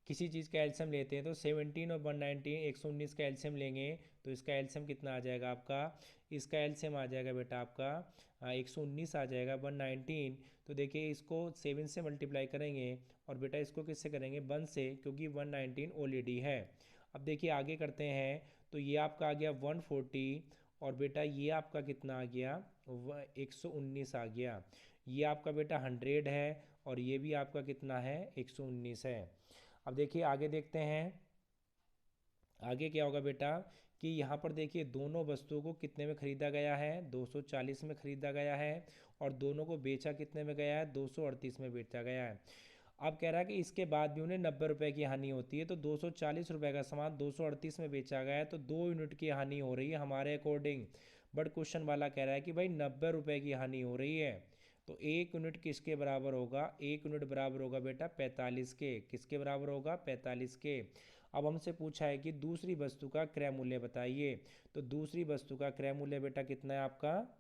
किसी चीज़ का एलसीएम लेते हैं, तो 17 और 119 119 का एलसीएम लेंगे, तो इसका एलसीएम कितना आ जाएगा आपका? इसका एलसीएम आ जाएगा बेटा आपका 119 आ जाएगा 119। तो देखिए इसको 7 से मल्टीप्लाई करेंगे और बेटा इसको किससे करेंगे? 1 से, क्योंकि 119 ऑलरेडी है। अब देखिए आगे करते हैं, तो ये आपका आ गया 140 और बेटा ये आपका कितना आ गया? 119 आ गया। ये आपका बेटा 100 है और ये भी आपका कितना है? 119 है। अब देखिए आगे देखते हैं, आगे क्या होगा बेटा कि यहाँ पर देखिए दोनों वस्तुओं को कितने में खरीदा गया है? 240 में खरीदा गया है और दोनों को बेचा कितने में गया है? 238 में बेचा गया है। अब कह रहा है कि इसके बाद भी उन्हें 90 रुपए की हानि होती है, तो 240 रुपए का सामान 238 में बेचा गया है, तो 2 यूनिट की हानि हो रही है हमारे अकॉर्डिंग। बट क्वेश्चन वाला कह रहा है कि भाई 90 रुपए की हानि हो रही है, तो 1 यूनिट किसके बराबर होगा? 1 यूनिट बराबर होगा बेटा 45 के। किसके बराबर होगा? 45 के। अब हमसे पूछा है कि दूसरी वस्तु का क्रय मूल्य बताइए, तो दूसरी वस्तु का क्रय मूल्य बेटा कितना है आपका?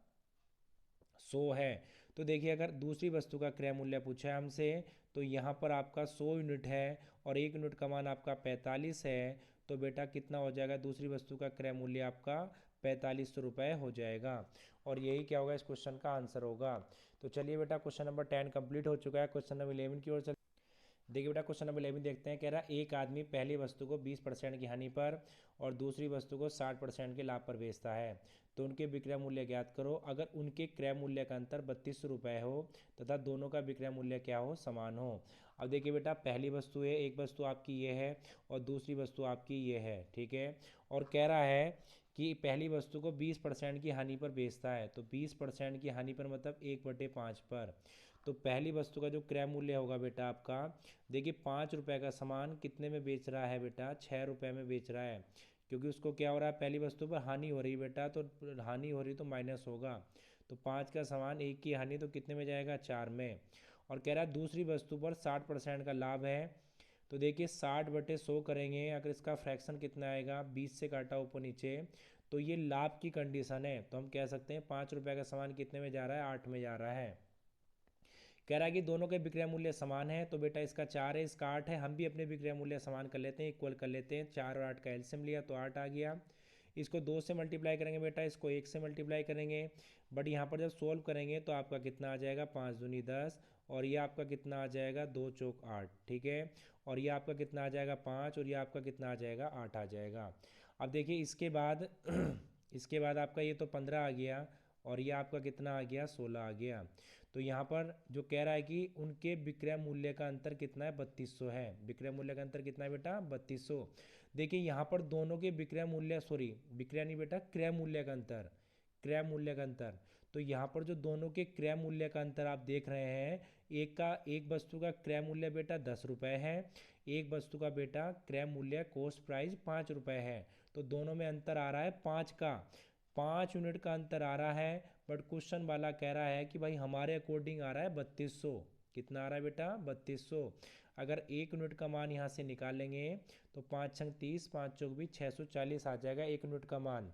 100 है। तो देखिए अगर दूसरी वस्तु का क्रय मूल्य पूछा है हमसे, तो यहाँ पर आपका 100 यूनिट है और 1 यूनिट का मान आपका 45 है, तो बेटा कितना हो जाएगा? दूसरी वस्तु का क्रय मूल्य आपका 4500 रुपये हो जाएगा। और यही क्या होगा? इस क्वेश्चन का आंसर होगा। तो चलिए बेटा क्वेश्चन नंबर 10 कंप्लीट हो चुका है। क्वेश्चन नंबर 11 की ओर चल। देखिए बेटा क्वेश्चन नंबर 11 देखते हैं। कह रहा है एक आदमी पहली वस्तु को 20% की हानि पर और दूसरी वस्तु को 60% के लाभ पर बेचता है, तो उनके विक्रय मूल्य ज्ञात करो। अगर उनके क्रय मूल्य का अंतर 3200 रुपये हो तथा दोनों का विक्रय मूल्य क्या हो? समान हो। अब देखिए बेटा पहली वस्तु है, एक वस्तु आपकी ये है और दूसरी वस्तु आपकी ये है, ठीक है। और कह रहा है कि पहली वस्तु को 20% की हानि पर बेचता है, तो 20% की हानि पर मतलब 1/5 पर। तो पहली वस्तु का जो क्रय मूल्य होगा बेटा आपका, देखिए 5 रुपये का सामान कितने में बेच रहा है बेटा? 6 रुपये में बेच रहा है, क्योंकि उसको क्या हो रहा है? पहली वस्तु पर हानि हो रही है बेटा, तो हानि हो रही तो माइनस होगा। तो 5 का सामान, 1 की हानि, तो कितने में जाएगा? 4 में। और कह रहा है दूसरी वस्तु पर 60% का लाभ है, तो देखिए 60/100 करेंगे, अगर इसका फ्रैक्शन कितना आएगा? 20 से काटा ऊपर नीचे, तो ये लाभ की कंडीशन है, तो हम कह सकते हैं 5 रुपये का सामान कितने में जा रहा है? 8 में जा रहा है। कह रहा है कि दोनों के विक्रय मूल्य समान है, तो बेटा इसका 4 है, इसका 8 है। हम भी अपने विक्रय मूल्य समान कर लेते हैं, इक्वल कर लेते हैं। 4 और 8 का एलसीएम लिया तो 8 आ गया। इसको 2 से मल्टीप्लाई करेंगे बेटा, इसको 1 से मल्टीप्लाई करेंगे। बट यहाँ पर जब सोल्व करेंगे तो आपका कितना आ जाएगा? 5 दूनी 10 और ये आपका कितना आ जाएगा? 2 चौक 8, ठीक है। और ये आपका कितना आ जाएगा? 5 और ये आपका कितना आ जाएगा? 8 आ जाएगा। अब देखिए इसके बाद इसके बाद आपका ये तो 15 आ गया और ये आपका कितना आ गया? 16 आ गया। तो यहाँ पर जो कह रहा है कि उनके विक्रय मूल्य का अंतर कितना है? 3200 है। विक्रय मूल्य का अंतर कितना है बेटा? 3200। देखिए यहाँ पर दोनों के विक्रय मूल्य, सॉरी विक्रय नहीं बेटा, क्रय मूल्य का अंतर, क्रय मूल्य का अंतर। तो यहाँ पर जो दोनों के क्रय मूल्य का अंतर आप देख रहे हैं, एक वस्तु का क्रय मूल्य बेटा 10 रुपये है, एक वस्तु का बेटा क्रय मूल्य कॉस्ट प्राइस 5 रुपये है। तो दोनों में अंतर आ रहा है 5 का, 5 यूनिट का अंतर आ रहा है। बट क्वेश्चन वाला कह रहा है कि भाई हमारे अकॉर्डिंग आ रहा है 3200। कितना आ रहा है बेटा? 3200। अगर 1 यूनिट का मान यहाँ से निकालेंगे तो 5 छंग 30, 5 चौक भी 640 आ जाएगा 1 यूनिट का मान।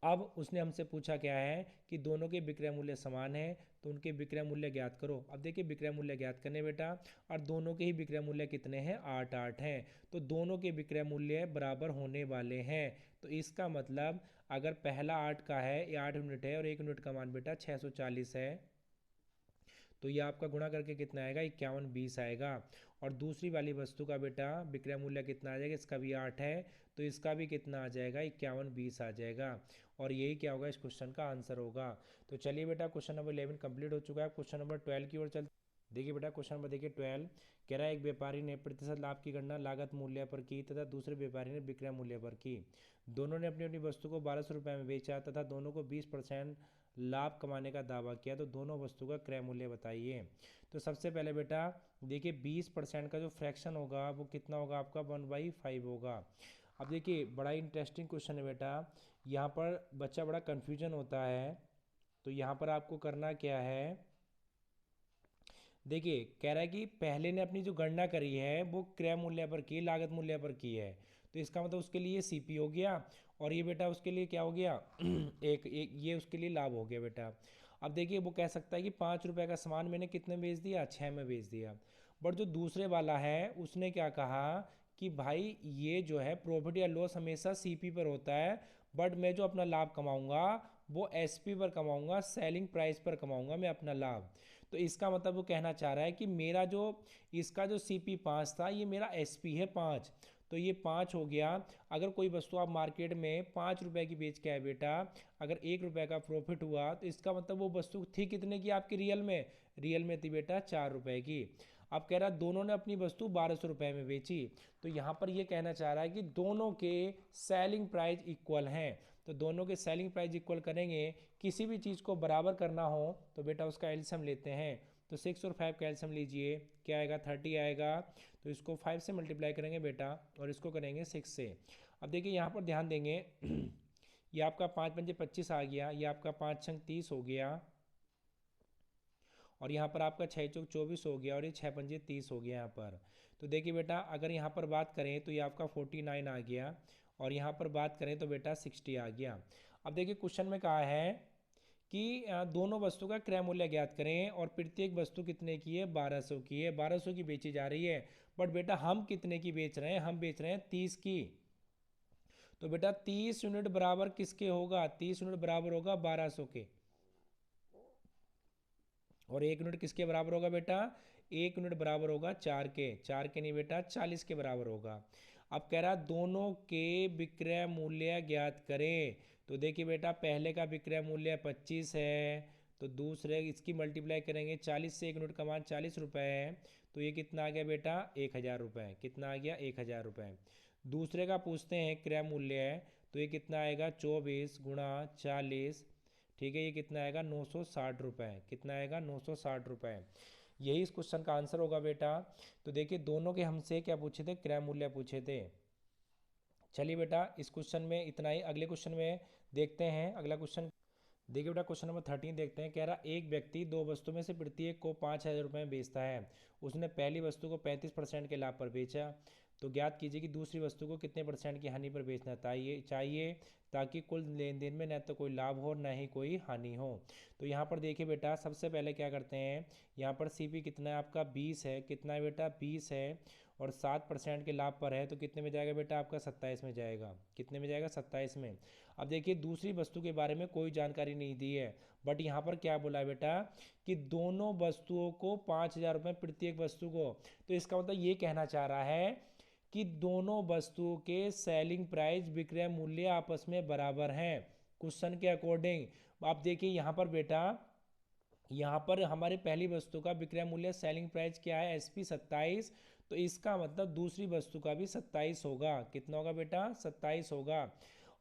अब उसने हमसे पूछा क्या है कि दोनों के विक्रय मूल्य समान है, तो उनके विक्रय मूल्य ज्ञात करो। अब देखिए विक्रय मूल्य ज्ञात करने बेटा, और दोनों के ही विक्रय मूल्य कितने हैं? 8 हैं, तो दोनों के विक्रय मूल्य बराबर होने वाले हैं। तो इसका मतलब अगर पहला 8 का है, ये 8 यूनिट है और 1 यूनिट का मान बेटा 640 है, तो ये आपका गुणा करके कितना आएगा? 5120 आएगा। और दूसरी वाली वस्तु का बेटा विक्रय मूल्य कितना आ जाएगा? इसका भी 8 है, तो इसका भी कितना आ जाएगा? 5120 आ जाएगा। और यही क्या होगा? इस क्वेश्चन का आंसर होगा। तो चलिए बेटा क्वेश्चन नंबर 11 कंप्लीट हो चुका है। क्वेश्चन नंबर 12 की ओर चलते। देखिए बेटा क्वेश्चन नंबर देखिए 12, कह रहा है एक व्यापारी ने प्रतिशत लाभ की गणना लागत मूल्य पर की तथा दूसरे व्यापारी ने विक्रय मूल्य पर की। दोनों ने अपनी अपनी वस्तु को 1200 रुपये में बेचा तथा दोनों को 20% लाभ कमाने का दावा किया, तो दोनों वस्तु का क्रय मूल्य बताइए। तो सबसे पहले बेटा देखिए 20% का जो फ्रैक्शन होगा वो कितना होगा आपका 1/5 होगा। अब देखिए बड़ा इंटरेस्टिंग क्वेश्चन है बेटा, यहाँ पर बच्चा बड़ा कन्फ्यूजन होता है। तो यहाँ पर आपको करना क्या है, देखिए कह रहा है कि पहले ने अपनी जो गणना करी है वो क्रय मूल्य पर की, लागत मूल्य पर की है। तो इसका मतलब उसके लिए सीपी हो गया, और ये बेटा उसके लिए क्या हो गया एक ये उसके लिए लाभ हो गया बेटा। अब देखिए वो कह सकता है कि 5 रुपए का सामान मैंने कितने बेच दिया, 6 में बेच दिया। बट जो दूसरे वाला है उसने क्या कहा कि भाई ये जो है प्रॉफिट या लॉस हमेशा सीपी पर होता है, बट मैं जो अपना लाभ कमाऊंगा वो एसपी पर कमाऊंगा, सेलिंग प्राइस पर कमाऊंगा मैं अपना लाभ। तो इसका मतलब वो कहना चाह रहा है कि मेरा जो इसका जो सी पी 5 था ये मेरा एस पी है 5, तो ये 5 हो गया। अगर कोई वस्तु आप मार्केट में 5 रुपए की बेच के आए बेटा, अगर 1 रुपए का प्रॉफिट हुआ तो इसका मतलब वो वस्तु थी कितने की आपकी रियल में थी बेटा 4 रुपए की। अब कह रहा है दोनों ने अपनी वस्तु 1200 रुपए में बेची, तो यहाँ पर ये कहना चाह रहा है कि दोनों के सेलिंग प्राइस इक्वल हैं। तो दोनों के सेलिंग प्राइस इक्वल करेंगे, किसी भी चीज़ को बराबर करना हो तो बेटा उसका एलसीएम लेते हैं। तो 6 और 5 का एलसीएम लीजिए, क्या आएगा 30 आएगा। तो इसको 5 से मल्टीप्लाई करेंगे बेटा और इसको करेंगे 6 से। अब देखिए यहाँ पर ध्यान देंगे ये आपका 5×5 = 25 आ गया, ये आपका 5×6 = 30 हो गया, और यहाँ पर आपका 6×4 = 24 हो गया, और ये 6×5 = 30 हो गया यहाँ पर। तो देखिए बेटा अगर यहाँ पर बात करें तो ये आपका 49 आ गया, और यहाँ पर बात करें तो बेटा 60 आ गया। अब देखिए क्वेश्चन में कहा है कि दोनों वस्तु का क्रय मूल्य ज्ञात करें, और प्रत्येक वस्तु कितने की है 1200 की है, 1200 की बेची जा रही है। बट बेटा हम कितने की बेच रहे हैं, हम बेच रहे हैं 30 की। तो बेटा 30 यूनिट बराबर किसके होगा, 30 यूनिट बराबर होगा 1200 के, और 1 यूनिट किसके बराबर होगा बेटा, 1 यूनिट बराबर होगा 4 के नहीं बेटा 40 के बराबर होगा। अब कह रहा दोनों के विक्रय मूल्य ज्ञात करें। तो देखिए बेटा पहले का विक्रय मूल्य 25 है, तो दूसरे इसकी मल्टीप्लाई करेंगे 40 से, 1 यूनिट का मान 40 रुपये है, तो ये कितना आ गया बेटा 1000 रुपये, कितना आ गया 1000 रुपये। दूसरे का पूछते हैं क्रय मूल्य है, तो ये कितना आएगा 24 × 40, ठीक है, ये कितना आएगा 960 रुपये, कितना आएगा 960 रुपये। यही इस क्वेश्चन का आंसर होगा बेटा। तो देखिए दोनों के हमसे क्या पूछे थे, क्रय मूल्य पूछे थे। चलिए बेटा इस क्वेश्चन में इतना ही, अगले क्वेश्चन में देखते हैं अगला क्वेश्चन। देखिए बेटा क्वेश्चन नंबर 13 देखते हैं। कह रहा एक व्यक्ति दो वस्तुओं में से प्रत्येक को 5,000 रुपये में बेचता है। उसने पहली वस्तु को 35% के लाभ पर बेचा, तो ज्ञात कीजिए कि दूसरी वस्तु को कितने परसेंट की हानि पर बेचना चाहिए ताकि कुल लेन देन में न तो कोई लाभ हो न ही कोई हानि हो। तो यहाँ पर देखिए बेटा सबसे पहले क्या करते हैं, यहाँ पर सीपी कितना है आपका 20 है, कितना है बेटा 20 है, और 7% के लाभ पर है, तो कितने में जाएगा बेटा आपका 27 में जाएगा, कितने में जाएगा 27 में। अब देखिए दूसरी वस्तु के बारे में कोई जानकारी नहीं दी है, बट यहाँ पर क्या बोला है बेटा कि दोनों वस्तुओं को 5,000 रुपये प्रत्येक वस्तु को। तो इसका मतलब ये कहना चाह रहा है कि दोनों वस्तुओं के सेलिंग प्राइस विक्रय मूल्य आपस में बराबर हैं क्वेश्चन के अकॉर्डिंग। आप देखिए यहाँ पर बेटा, यहाँ पर हमारे पहली वस्तु का विक्रय मूल्य सेलिंग प्राइस क्या है एसपी 27, तो इसका मतलब दूसरी वस्तु का भी 27 होगा, कितना होगा बेटा 27 होगा।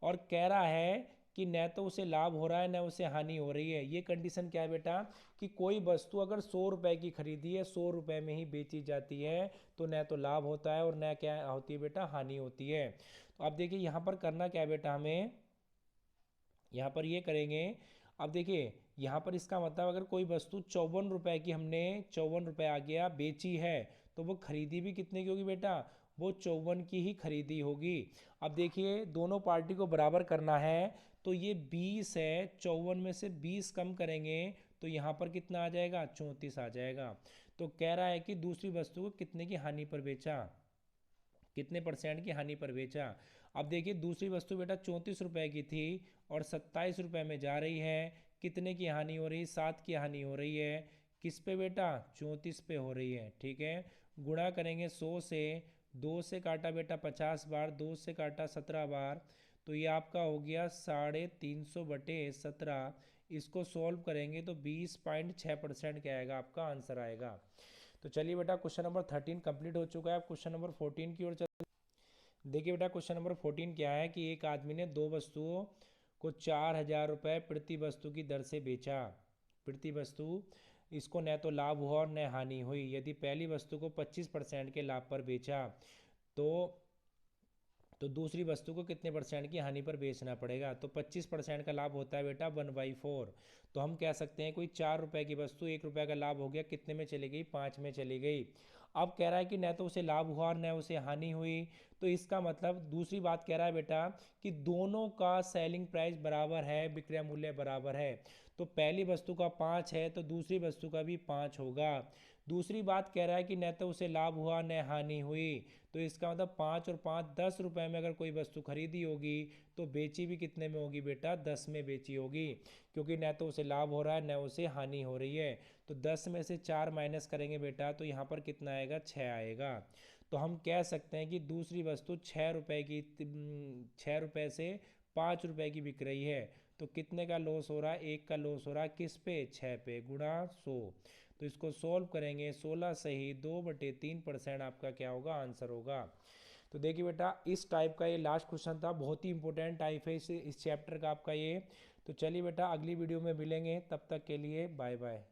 और कह रहा है कि न तो उसे लाभ हो रहा है न उसे हानि हो रही है। ये कंडीशन क्या है बेटा कि कोई वस्तु अगर 100 रुपए की खरीदी है 100 रुपए में ही बेची जाती है, तो न तो लाभ होता है और न क्या होती है बेटा हानि होती है। तो आप देखिए यहाँ पर करना क्या है बेटा, हमें यहाँ पर ये करेंगे। अब देखिए यहाँ पर इसका मतलब अगर कोई वस्तु 54 रुपए की हमने 54 रुपए आ गया बेची है, तो वो खरीदी भी कितने की होगी बेटा, वो 54 की ही खरीदी होगी। अब देखिए दोनों पार्टी को बराबर करना है, तो ये 20 है, 54 में से 20 कम करेंगे तो यहाँ पर कितना आ जाएगा 34 आ जाएगा। तो कह रहा है कि दूसरी वस्तु को कितने की हानि पर बेचा, कितने परसेंट की हानि पर बेचा। अब देखिए दूसरी वस्तु बेटा 34 रुपए की थी और 27 रुपए में जा रही है, कितने की हानि हो रही है 7 की हानि हो रही है, किस पे बेटा 34 पे हो रही है, ठीक है। गुणा करेंगे 100 से, 2 से काटा बेटा 50 बार, 2 से काटा 17 बार, तो ये आपका हो गया 350/17। इसको सॉल्व करेंगे तो 20.6% क्या आएगा आपका आंसर आएगा। तो चलिए बेटा क्वेश्चन नंबर 13 कंप्लीट हो चुका है। अब क्वेश्चन नंबर 14 की ओर चल। देखिए बेटा क्वेश्चन नंबर 14 क्या है कि एक आदमी ने दो वस्तुओं को 4,000 रुपये प्रति वस्तु की दर से बेचा। प्रति वस्तु इसको न तो लाभ हुआ और न हानि हुई। यदि पहली वस्तु को 25% के लाभ पर बेचा तो दूसरी वस्तु को कितने परसेंट की हानि पर बेचना पड़ेगा। तो 25% का लाभ होता है बेटा 1/4। तो हम कह सकते हैं कोई 4 रुपए की वस्तु 1 रुपये का लाभ हो गया, कितने में चली गई, 5 में चली गई। अब कह रहा है कि न तो उसे लाभ हुआ और न उसे हानि हुई। तो इसका मतलब दूसरी बात कह रहा है बेटा कि दोनों का सेलिंग प्राइस बराबर है, विक्रय मूल्य बराबर है। तो पहली वस्तु का 5 है तो दूसरी वस्तु का भी 5 होगा। दूसरी बात कह रहा है कि न तो उसे लाभ हुआ न हानि हुई। तो इसका मतलब 5 और 5 10 रुपए में अगर कोई वस्तु खरीदी होगी तो बेची भी कितने में होगी बेटा, 10 में बेची होगी, क्योंकि न तो उसे लाभ हो रहा है न उसे हानि हो रही है। तो 10 में से 4 माइनस करेंगे बेटा तो यहाँ पर कितना आएगा, 6 आएगा। तो हम कह सकते हैं कि दूसरी वस्तु 6 रुपए से 5 रुपए की बिक रही है। तो कितने का लॉस हो रहा है, 1 का लॉस हो रहा है, किस पे, 6 पे, गुणा 100। तो इसको सोल्व करेंगे, 16 सही 2/3% आपका क्या होगा, आंसर होगा। तो देखिए बेटा इस टाइप का ये लास्ट क्वेश्चन था, बहुत ही इंपॉर्टेंट टाइप है इस चैप्टर का आपका ये। तो चलिए बेटा अगली वीडियो में मिलेंगे, तब तक के लिए बाय बाय।